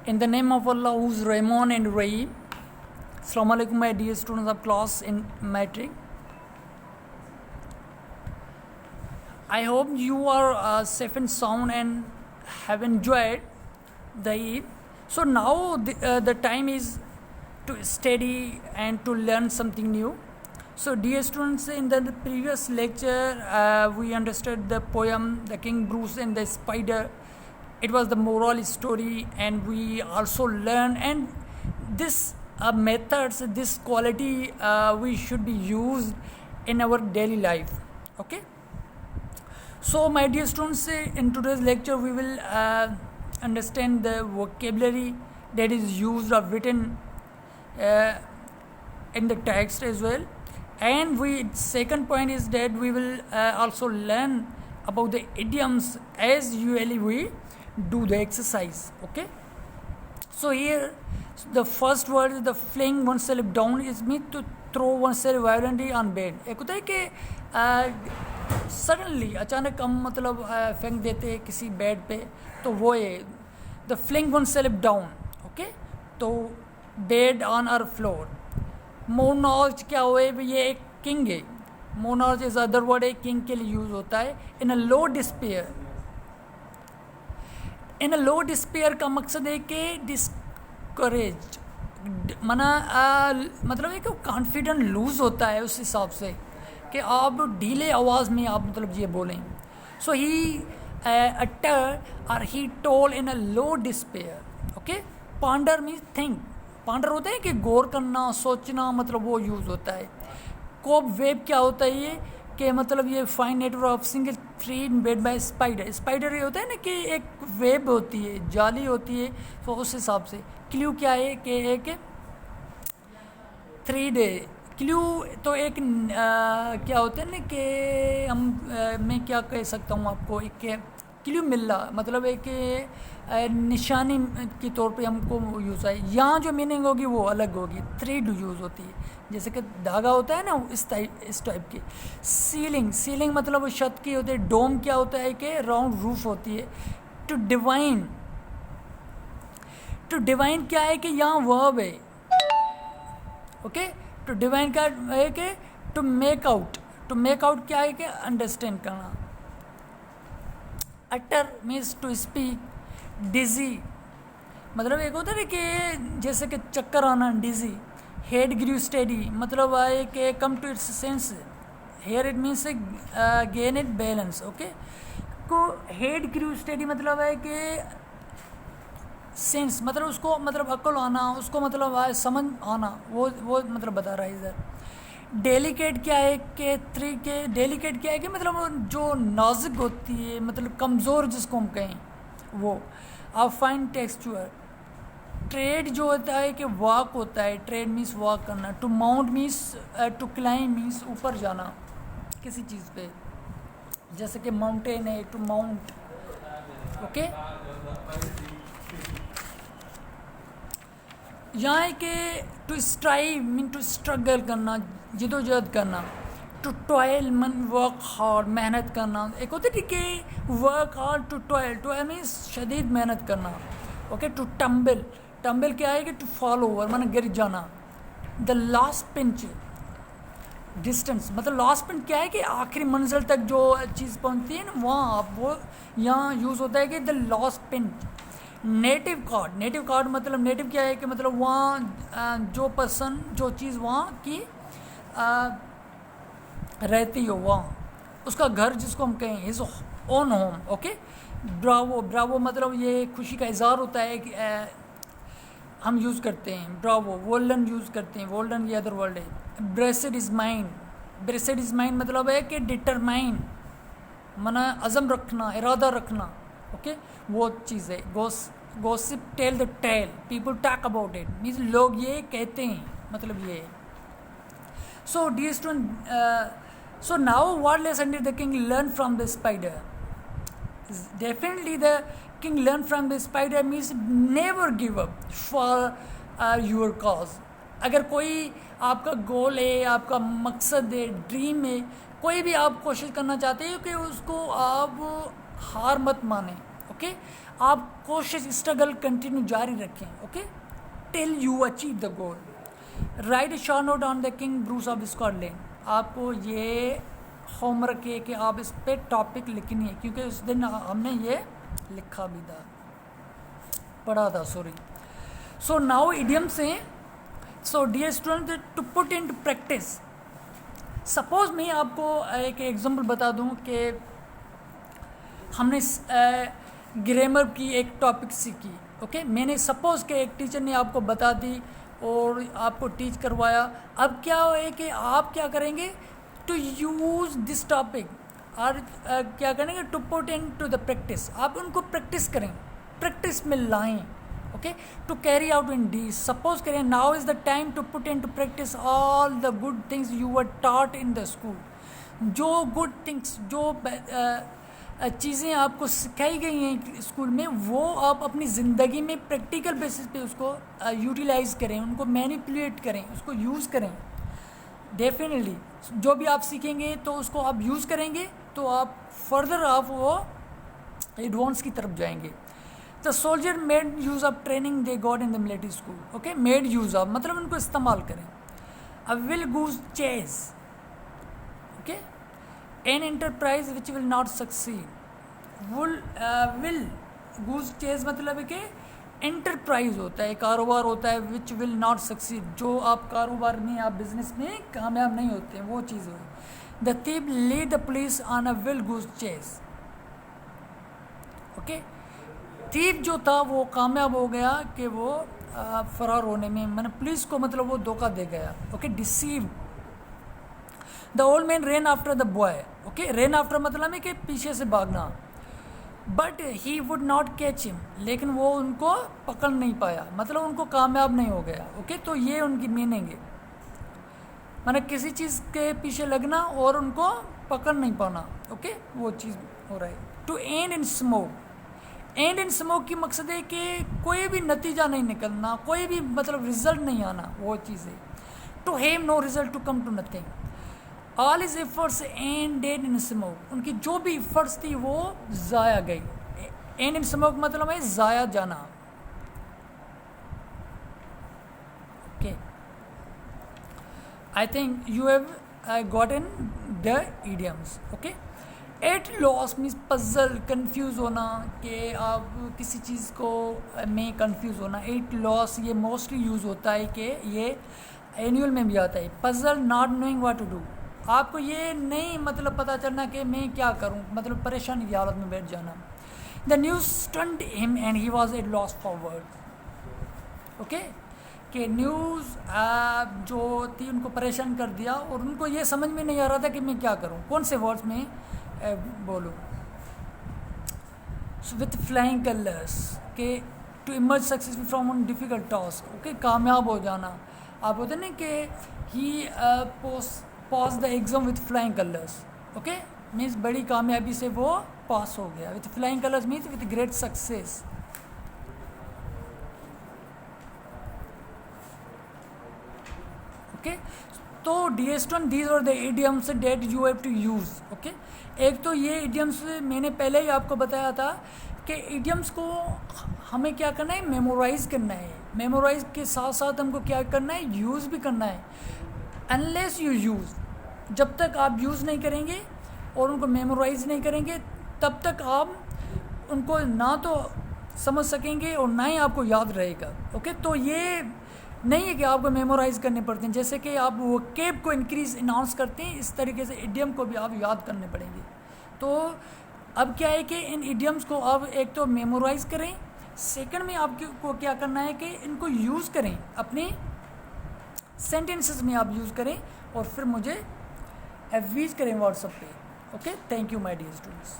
In the name of Allah, who's Rahman and Rahim. Assalamu alaikum, my dear students of class in matric. I hope you are safe and sound and have enjoyed the Eid. So now the time is to study and to learn something new. So dear students, in the previous lecture we understood the poem The King Bruce and the Spider. It was the moral story, and we also learned, and this methods, this quality we should be used in our daily life. Okay, so my dear students, in today's lecture we will understand the vocabulary that is used or written in the text as well, and second point is that we will also learn about the idioms as usually we do the exercise. Okay, so here the first word is the fling oneself down is mean to throw oneself violently on bed. एक होता है कि suddenly अचानक हम मतलब फेंक देते हैं किसी बेड पे, तो वो है the fling oneself down. Okay, तो bed on our floor. Monarch क्या हुआ है, ये एक किंग है. मोनॉर्च इज अदर वर्ड है, किंग के लिए यूज होता है. इन a low despair. In a low despair का मकसद है कि डिस्करेज मतलब है कि कॉन्फिडेंट लूज होता है, उस हिसाब से कि आप ढीले आवाज़ में आप मतलब ये बोलें. सो ही अटर और he told in a low despair. Okay, ponder means think. Ponder होता है कि गौर करना, सोचना, मतलब वो यूज़ होता है. कोब वेब क्या होता है, ये कि मतलब ये fine network of single thread made by spider. Spider ये होता है ना कि एक वेब होती है, जाली होती है, तो उस हिसाब से. क्ल्यू क्या है कि एक थ्रेड है. क्ल्यू तो एक क्या होता है ना कि मैं क्या कह सकता हूँ आपको, एक क्ल्यू मिल रहा मतलब एक निशानी के तौर पे हमको यूज़ है. यहाँ जो मीनिंग होगी वो अलग होगी. थ्रेड यूज़ होती है, जैसे कि धागा होता है ना, इस टाइप की. सीलिंग. सीलिंग मतलब वो छत की होती है. डोम क्या होता है कि राउंड रूफ होती है. To divine. टू डिवाइन क्या है कि यहाँ वर्ब है. ओके, टू डिवाइन क्या है कि to make out. To make out क्या है कि अंडरस्टैंड करना. Utter means to speak. Dizzy मतलब एक होता है कि जैसे कि चक्कर आना, डिजी. हेड ग्रू स्टेडी मतलब आए कि come to its sense. Here it means gain it balance. Okay, को हेड ग्रू स्टेडी मतलब है कि सेंस मतलब उसको मतलब अक्ल आना, उसको मतलब समझ आना, वो मतलब बता रहा है इधर. डेलिकेट क्या है कि डेलिकेट क्या है कि मतलब जो नाजुक होती है, मतलब कमज़ोर जिसको हम कहें वो. आप फाइन टेक्सचुअर. ट्रेड जो होता है कि वॉक होता है. ट्रेड मीन्स वॉक करना. To mount means to climb means ऊपर जाना किसी चीज़ पे, जैसे कि माउंटेन है, टू माउंट. ओके, यहाँ है कि to strive mean to struggle करना, जिदोजहद करना. To toil mean work hard, मेहनत करना. एक होता है कि work hard, to toil. Toil means शदीद मेहनत करना. Okay, to tumble. टम्बल क्या है कि टू फॉल ओवर माना गिर जाना. The last pinch. डिस्टेंस मतलब लास्ट पिंच क्या है कि आखिरी मंजिल तक जो चीज़ पहुंचती है ना, वहाँ आप वो यहाँ यूज़ होता है कि the last pinch. Native card. Native card मतलब नेटिव क्या है कि मतलब वहाँ जो पर्सन जो चीज़ वहाँ की रहती हो, वहाँ उसका घर जिसको हम कहें his own home. Okay, Bravo. Bravo मतलब ये खुशी का इज़हार होता है कि हम यूज़ करते हैं ब्रावो. वोल्डन यूज़ करते हैं. वोल्डन ये अदर वर्ड है. ब्रेसेड इज़ माइंड. ब्रेसेड इज़ माइंड मतलब है कि डिटरमाइन मना अज़म रखना, इरादा रखना. ओके, वो चीज़ है. Gossip tell the tale. People talk about it means लोग ये कहते हैं, मतलब ये है. So dear student, so now what lesson did the king learn from the spider? Definitely the king learned from the spider means never give up for your cause. अगर कोई आपका गोल है, आपका मकसद है, ड्रीम है, कोई भी आप कोशिश करना चाहते हो कि उसको आप हार मत माने. ओके। आप कोशिश स्ट्रगल कंटिन्यू जारी रखें, okay, till you achieve the goal. Right A short note on the king Bruce of Scotland. आपको ये होमवर्क है कि आप इस पे टॉपिक लिखनी है, क्योंकि उस दिन हमने ये लिखा भी था, पढ़ा था, सॉरी। सो नाउ इडियम्स हैं। So dear student, to put into practice, suppose मैं आपको एक एग्जांपल बता दूं कि हमने ग्रामर की एक टॉपिक सीखी, ओके। मैंने सपोज के एक टीचर ने आपको बता दी और आपको टीच करवाया। अब क्या है कि आप क्या करेंगे, टू यूज़ दिस टॉपिक और क्या करेंगे, to put into the practice. आप उनको प्रैक्टिस करें, प्रैक्टिस में लाएं, okay, to carry out indeed. Suppose करें, now is the time to put into practice all the good things you were taught in the school. जो good things, जो चीज़ें आपको सिखाई गई हैं स्कूल में, वो आप अपनी ज़िंदगी में प्रैक्टिकल बेसिस पे उसको यूटिलाइज़ करें, उनको मैनिपुलेट करें, उसको यूज़ करें। डेफिनेटली जो भी आप सीखेंगे तो उसको आप यूज़ करेंगे तो आप फर्दर आप वो एडवांस की तरफ जाएंगे। The soldier made use of training they got in the military school, okay. Made use of मतलब उनको इस्तेमाल करें। A will goose chase, okay, an enterprise which will not succeed. Will goose chase मतलब है कि एंटरप्राइज होता है, कारोबार होता है, विच विल नॉट सक्सीड, जो आप कारोबार में, आप बिजनेस में कामयाब नहीं होते, वो चीज़ है। The thief lead the police on a will goose chase, okay. Thief जो था वो कामयाब हो गया कि वो फरार होने में, मैंने पुलिस को मतलब वो धोखा दे गया, okay, deceive. The old man rain after the boy, okay. Rain after मतलब है कि पीछे से भागना। But he would not catch him, लेकिन वो उनको पकड़ नहीं पाया, मतलब उनको कामयाब नहीं हो गया, ओके। तो ये उनकी मीनिंग है, मैंने किसी चीज़ के पीछे लगना और उनको पकड़ नहीं पाना, ओके, वो चीज़ हो रहा है। To end in smoke, end in smoke की मकसद है कि कोई भी नतीजा नहीं निकलना, कोई भी मतलब रिजल्ट नहीं आना, वो चीज़ है। To have no result to come to nothing, all is efforts ended in smoke. उनकी जो भी एफर्ट्स थी वो ज़ाया गई। एंड इन स्मोक मतलब है ज़ाया जाना, okay. I think you have gotten the idioms, okay. At loss means puzzle, confuse होना, कि आप किसी चीज़ को में कंफ्यूज होना। एट लॉस ये मोस्टली यूज़ होता है कि ये एनुअल में भी आता है। Puzzle, not knowing what to do, आपको ये नहीं मतलब पता चलना कि मैं क्या करूं, मतलब परेशानी की हालत में बैठ जाना। The news stunned him and he was at loss for word, okay, कि न्यूज़ जो थी उनको परेशान कर दिया और उनको ये समझ में नहीं आ रहा था कि मैं क्या करूं, कौन से वर्ड्स में बोलूं। विथ फ्लाइंग कलर्स के to emerge successful from on difficult task, okay, कामयाब हो जाना। आप बोलते ना कि he pass the exam with flying colours, okay, means बड़ी कामयाबी से वो पास हो गया। With flying colours means with great success, okay. तो dear student, these are the idioms that you have to use, okay. एक तो ये इडियम्स मैंने पहले ही आपको बताया था कि इडियम्स को हमें क्या करना है, मेमोराइज़ करना है। मेमोराइज़ के साथ साथ हमको क्या करना है, यूज़ भी करना है। अनलेस यू यूज़, जब तक आप यूज़ नहीं करेंगे और उनको मेमोराइज़ नहीं करेंगे तब तक आप उनको ना तो समझ सकेंगे और ना ही आपको याद रहेगा, ओके। तो ये नहीं है कि आपको मेमोराइज़ करने पड़ते हैं, जैसे कि आप वो केप को इंक्रीज इनाउंस करते हैं, इस तरीके से इडियम को भी आप याद करने पड़ेंगे। तो अब क्या है कि इन इडियम्स को आप एक तो मेमोराइज़ करें, सेकंड में आपको क्या करना है कि इनको यूज़ करें, अपने सेंटेंसेस में आप यूज़ करें और फिर मुझे एडवाइस करें व्हाट्सएप पे, okay. Thank you my dear students.